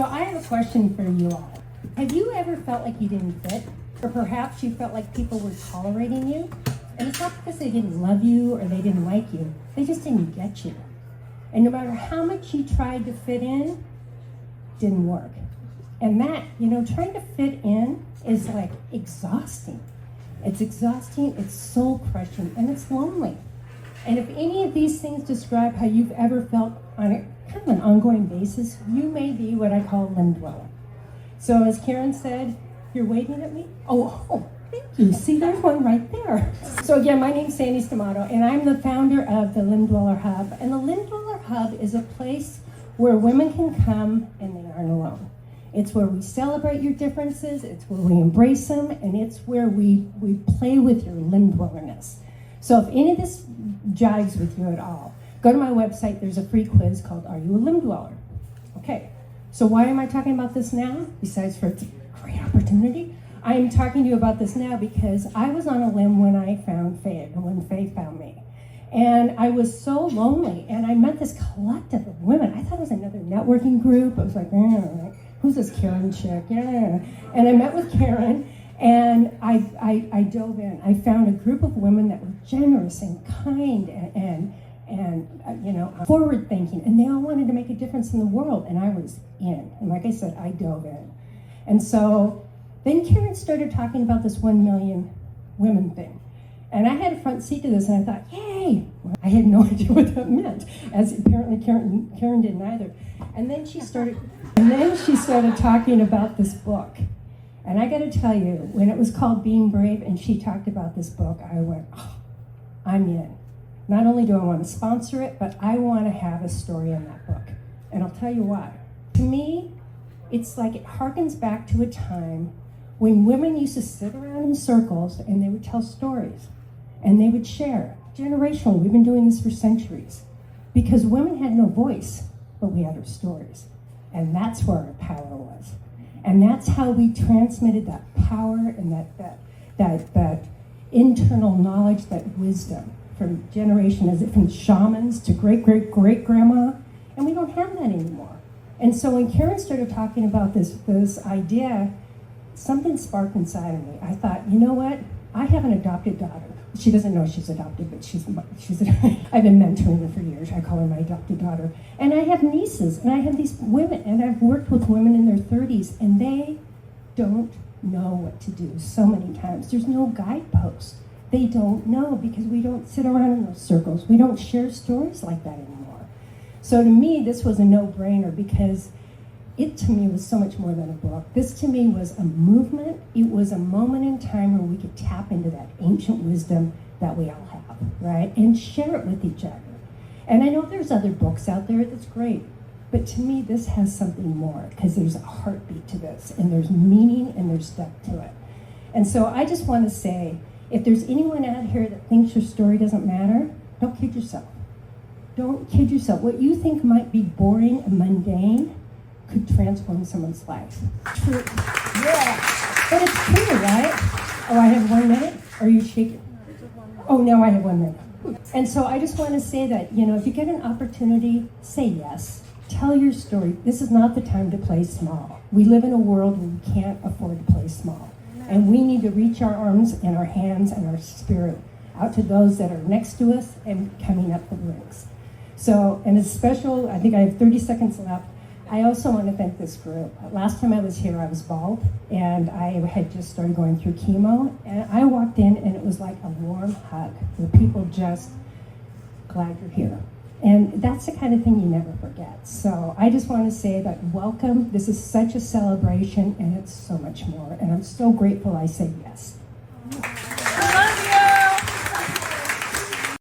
So I have a question for you all. Have you ever felt like you didn't fit? Or perhaps you felt like people were tolerating you? And it's not because they didn't love you or they didn't like you. They just didn't get you. And no matter how much you tried to fit in, didn't work. And that, trying to fit in is like exhausting. It's exhausting, it's soul crushing, and it's lonely. And if any of these things describe how you've ever felt on a kind of an ongoing basis, you may be what I call a limb dweller. So as Karen said, you're waving at me? Oh, thank you. See, there's one right there. So again, my name's Watchie Stamato, and I'm the founder of the Limb Dweller Hub. And the Limb Dweller Hub is a place where women can come and they aren't alone. It's where we celebrate your differences, it's where we embrace them, and it's where we play with your limb dwellerness. So if any of this jives with you at all, go to my website. There's a free quiz called Are You a Limb Dweller? Okay, so why am I talking about this now? Besides for it's a great opportunity. I am talking to you about this now because I was on a limb when I found Faye, and when Faye found me. And I was so lonely, and I met this collective of women. I thought it was another networking group. I was like, who's this Karen chick? Yeah. And I met with Karen, and I dove in. I found a group of women that were generous and kind and forward thinking, and they all wanted to make a difference in the world, and I was in. And like I said, I dove in. And so then Karen started talking about this 1 million women thing. And I had a front seat to this, and I thought, yay! Well, I had no idea what that meant, as apparently Karen didn't either. And then she started talking about this book. And I got to tell you, when it was called Being Brave, and she talked about this book, I went, I'm in. Not only do I want to sponsor it, but I want to have a story in that book. And I'll tell you why. To me, it's like it harkens back to a time when women used to sit around in circles and they would tell stories. And they would share. Generationally, we've been doing this for centuries. Because women had no voice, but we had our stories. And that's where our power was. And that's how we transmitted that power and that internal knowledge, that wisdom from from shamans to great-great-great-grandma. And we don't have that anymore. And so when Karen started talking about this idea, something sparked inside of me. I thought, you know what? I have an adopted daughter. She doesn't know she's adopted, but I've been mentoring her for years. I call her my adopted daughter. And I have nieces, and I have these women, and I've worked with women in their 30s, and they don't know what to do so many times. There's no guidepost. They don't know because we don't sit around in those circles. We don't share stories like that anymore. So to me, this was a no-brainer because it to me was so much more than a book. This to me was a movement. It was a moment in time where we could tap into that ancient wisdom that we all have, right? And share it with each other. And I know there's other books out there, that's great. But to me, this has something more because there's a heartbeat to this, and there's meaning and there's depth to it. And so I just want to say, if there's anyone out here that thinks your story doesn't matter, don't kid yourself. Don't kid yourself. What you think might be boring and mundane could transform someone's life. True. Yeah. But it's true, right? Oh, I have 1 minute? Are you shaking? Oh, no, I have 1 minute. And so I just want to say that, if you get an opportunity, say yes. Tell your story. This is not the time to play small. We live in a world where we can't afford to play small. And we need to reach our arms and our hands and our spirit out to those that are next to us and coming up the ranks. So, and it's special, I think I have 30 seconds left. I also want to thank this group. Last time I was here, I was bald, and I had just started going through chemo, and I walked in, and it was like a warm hug, where people just, glad you're here. And that's the kind of thing you never forget. So I just want to say that welcome. This is such a celebration, and it's so much more. And I'm so grateful I said yes.